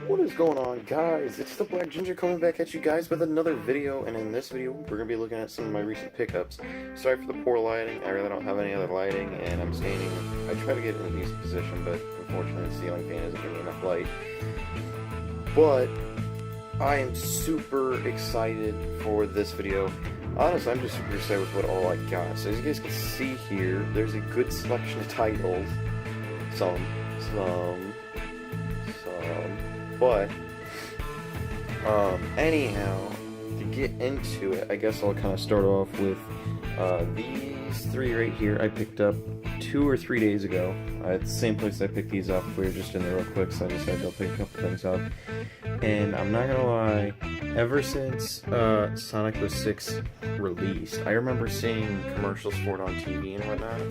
What is going on, guys? It's the Black Ginger coming back at you guys with another video, and in this video we're going to be looking at some of my recent pickups. Sorry for the poor lighting, I really don't have any other lighting, and I'm standing, I try to get in a decent position, but unfortunately the ceiling fan isn't giving me enough light. But I am super excited for this video. Honestly, I'm just super excited with what all I got. So as you guys can see here, there's a good selection of titles. But, anyhow, to get into it, I guess I'll kind of start off with these three right here. I picked up 2 or 3 days ago. At the same place I picked these up. We were just in there real quick, so I decided to pick a couple things up. And I'm not gonna lie, ever since Sonic 06 released, I remember seeing commercials for it on TV and whatnot.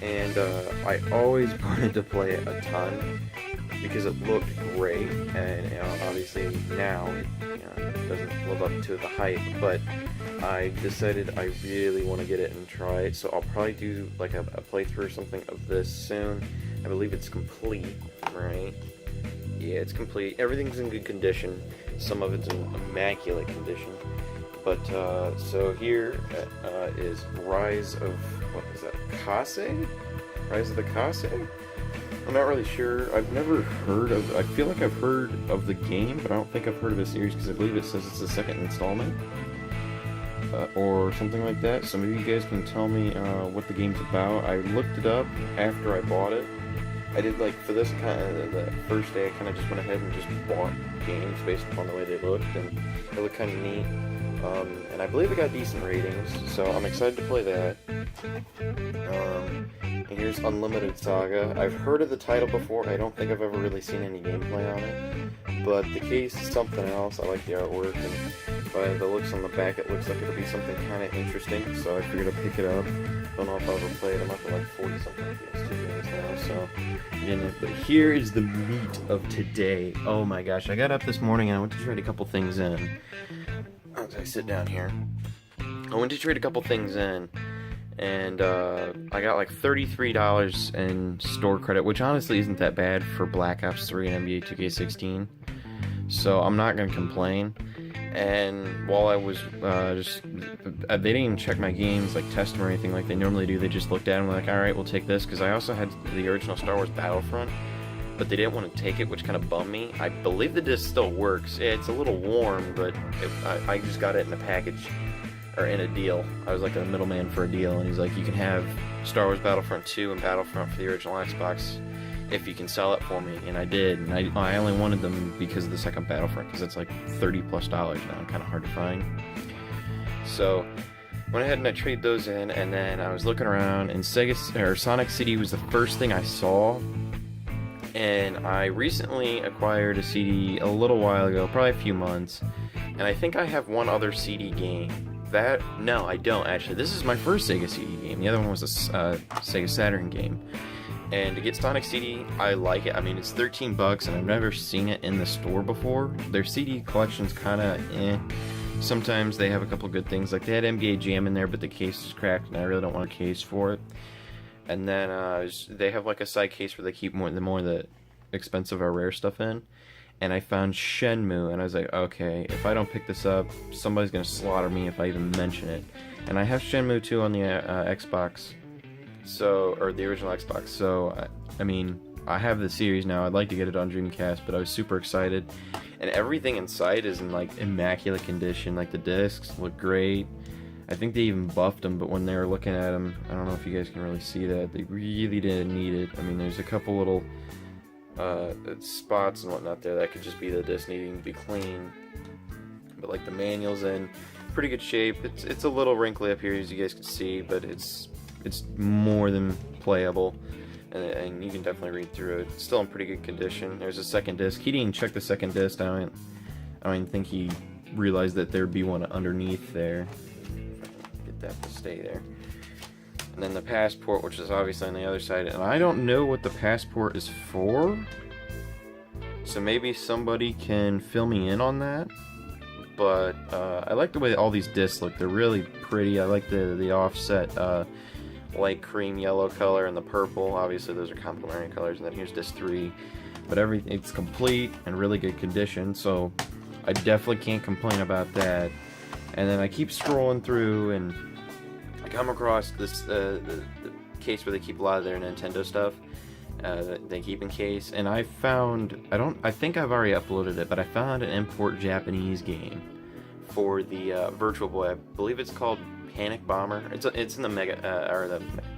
And I always wanted to play it a ton because it looked great, and obviously now it doesn't live up to the hype, but I decided I really want to get it and try it, so I'll probably do like a playthrough or something of this soon. I believe it's complete, right? Yeah, it's complete. Everything's in good condition. Some of it's in immaculate condition. But, so here is Rise of, what is that, Kase? Rise of the Kase? I'm not really sure. I've never heard of, I feel like I've heard of the game, but I don't think I've heard of the series because I believe it says it's the second installment. Or something like that. So maybe you guys can tell me what the game's about. I looked it up after I bought it. I did, like, for this kind of, the first day I kind of just went ahead and just bought games based upon the way they looked, and they look kind of neat. And I believe it got decent ratings, so I'm excited to play that. And here's Unlimited Saga. I've heard of the title before. I don't think I've ever really seen any gameplay on it, but the case is something else. I like the artwork, and by the looks on the back, it looks like it'll be something kind of interesting, so I figured I'd pick it up. Don't know if I'll ever play it. I'm up to like 40-something PS2 games now, so but here is the meat of today. Oh my gosh, I got up this morning and I went to trade a couple things in. As I sit down here, I went to trade a couple things in, and I got like $33 in store credit, which honestly isn't that bad for Black Ops 3 and NBA 2K16, so I'm not going to complain. And while I was they didn't even check my games, like test them or anything like they normally do. They just looked at them and were like, alright, we'll take this, because I also had the original Star Wars Battlefront, but they didn't want to take it, which kind of bummed me. I believe the disc still works. It's a little warm, but I just got it in a package, or in a deal. I was like a middleman for a deal, and he's like, you can have Star Wars Battlefront 2 and Battlefront for the original Xbox if you can sell it for me, and I did. And I only wanted them because of the second Battlefront, because it's like $30+ now, and kind of hard to find. So went ahead and I traded those in, and then I was looking around, and Sonic CD was the first thing I saw. And I recently acquired a CD a little while ago, probably a few months, and I think I have one other CD game. No, I don't actually. This is my first Sega CD game. The other one was a Sega Saturn game. And to get Sonic CD, I like it. I mean, it's $13, and I've never seen it in the store before. Their CD collection's kind of eh. Sometimes they have a couple good things, like they had NBA Jam in there, but the case is cracked, and I really don't want a case for it. And then they have like a side case where they keep more of the expensive or rare stuff in. And I found Shenmue, and I was like, okay, if I don't pick this up, somebody's gonna slaughter me if I even mention it. And I have Shenmue 2 on the Xbox, or the original Xbox. So I mean, I have the series now. I'd like to get it on Dreamcast, but I was super excited. And everything inside is in like immaculate condition. Like the discs look great. I think they even buffed them, but when they were looking at them, I don't know if you guys can really see that, they really didn't need it. I mean, there's a couple little spots and whatnot there that could just be the disc needing to be clean. But like the manual's in pretty good shape. It's a little wrinkly up here, as you guys can see, but it's more than playable, and you can definitely read through it. It's still in pretty good condition. There's a second disc. He didn't even check the second disc. I don't even think he realized that there'd be one underneath there. That to stay there. And then the passport, which is obviously on the other side, and I don't know what the passport is for, so maybe somebody can fill me in on that. But I like the way all these discs look. They're really pretty. I like the offset light cream yellow color and the purple. Obviously those are complementary colors. And then here's disc 3. but it's complete and really good condition, so I definitely can't complain about that. And then I keep scrolling through, and I come across this the case where they keep a lot of their Nintendo stuff. They keep in case, and I found, I think I've already uploaded it, but I found an import Japanese game for the Virtual Boy. I believe it's called Panic Bomber. It's in the Mega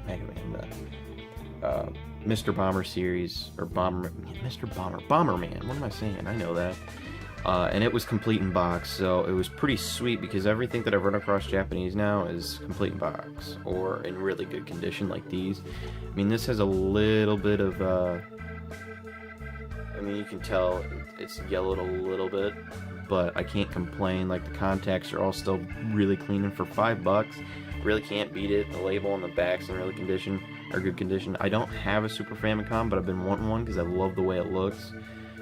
Man, Mr. Bomber series, or Bomberman. What am I saying? I know that. And it was complete in box, so it was pretty sweet because everything that I've run across Japanese now is complete in box or in really good condition like these. I mean, this has a little bit of, I mean, you can tell it's yellowed a little bit, but I can't complain. Like, the contacts are all still really clean, and for $5, really can't beat it. The label on the back's in really good condition. I don't have a Super Famicom, but I've been wanting one because I love the way it looks.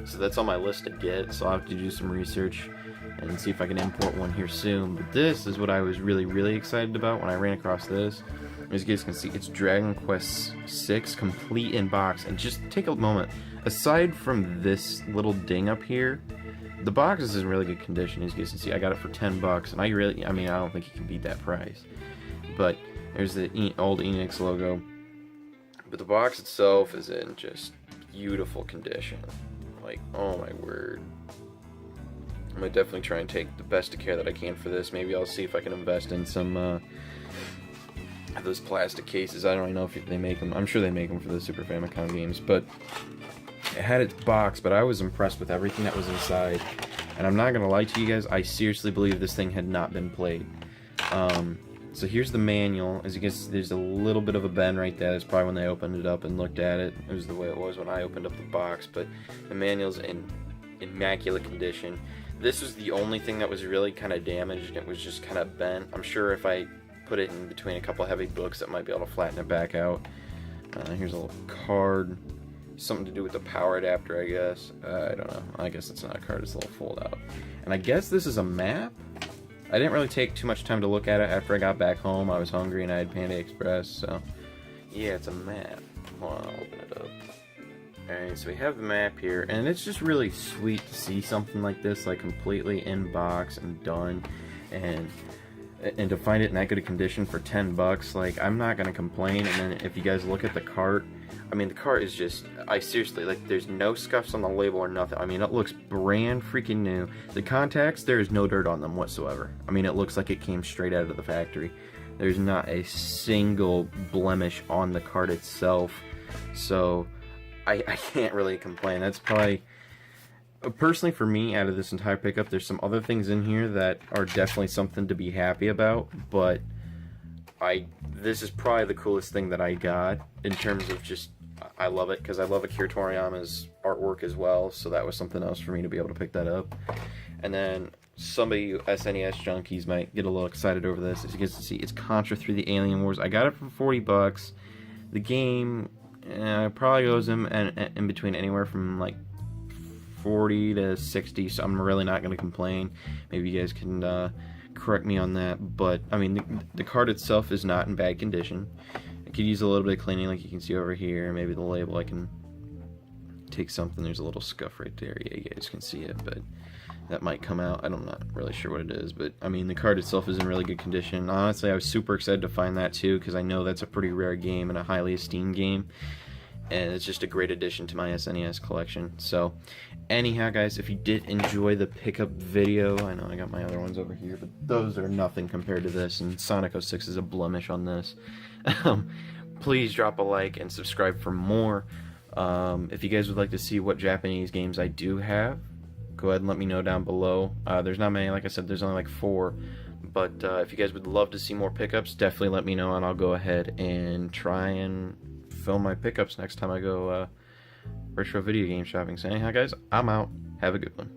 So that's on my list to get, so I'll have to do some research and see if I can import one here soon. But this is what I was really excited about when I ran across this. As you guys can see, it's Dragon Quest VI complete in box. And just take a moment, aside from this little ding up here, the box is in really good condition. As you guys can see, I got it for $10, and I mean, I don't think you can beat that price. But there's the old Enix logo. But the box itself is in just beautiful condition. Like, oh my word. I'm gonna definitely try and take the best of care that I can for this. Maybe I'll see if I can invest in some of those plastic cases. I don't even know if they make them. I'm sure they make them for the Super Famicom games. But it had its box, but I was impressed with everything that was inside. And I'm not gonna lie to you guys, I seriously believe this thing had not been played. So here's the manual. As you can see, there's a little bit of a bend right there. That's probably when they opened it up and looked at it. It was the way it was when I opened up the box. But the manual's in immaculate condition. This was the only thing that was really kind of damaged. It was just kind of bent. I'm sure if I put it in between a couple heavy books, it might be able to flatten it back out. Here's a little card. Something to do with the power adapter, I guess. I don't know. I guess it's not a card. It's a little fold out. And I guess this is a map? I didn't really take too much time to look at it after I got back home. I was hungry and I had Panda Express, so yeah, it's a map. Hold on, I'll open it up. Alright, so we have the map here, and it's just really sweet to see something like this, like completely in box and done, and to find it in that good a condition for $10, like, I'm not gonna complain. And then if you guys look at the cart, I mean, the cart is just, I seriously, like, there's no scuffs on the label or nothing. I mean, it looks brand freaking new. The contacts, there is no dirt on them whatsoever. I mean, it looks like it came straight out of the factory. There's not a single blemish on the cart itself. So, I can't really complain. That's probably, personally for me, out of this entire pickup, there's some other things in here that are definitely something to be happy about, but this is probably the coolest thing that I got in terms of just, I love it because I love Akira Toriyama's artwork as well, so that was something else for me to be able to pick that up. And then some of you SNES junkies might get a little excited over this. As you guys can see, it's Contra 3: The Alien Wars. I got it for $40. The game probably goes in between anywhere from like 40 to 60, so I'm really not going to complain. Maybe you guys can correct me on that, but I mean, the card itself is not in bad condition. It could use a little bit of cleaning, like you can see over here. Maybe the label, I can take something. There's a little scuff right there. Yeah, you guys can see it, but that might come out. I'm not really sure what it is, but I mean, the card itself is in really good condition. Honestly, I was super excited to find that too, because I know that's a pretty rare game and a highly esteemed game, and it's just a great addition to my SNES collection. So anyhow, guys, if you did enjoy the pickup video, I know I got my other ones over here, but those are nothing compared to this, and Sonic 06 is a blemish on this. Please drop a like and subscribe for more. If you guys would like to see what Japanese games I do have, go ahead and let me know down below. There's not many, like I said, there's only like 4. But if you guys would love to see more pickups, definitely let me know, and I'll go ahead and try and film my pickups next time I go retro video game shopping. So anyhow, guys, I'm out. Have a good one.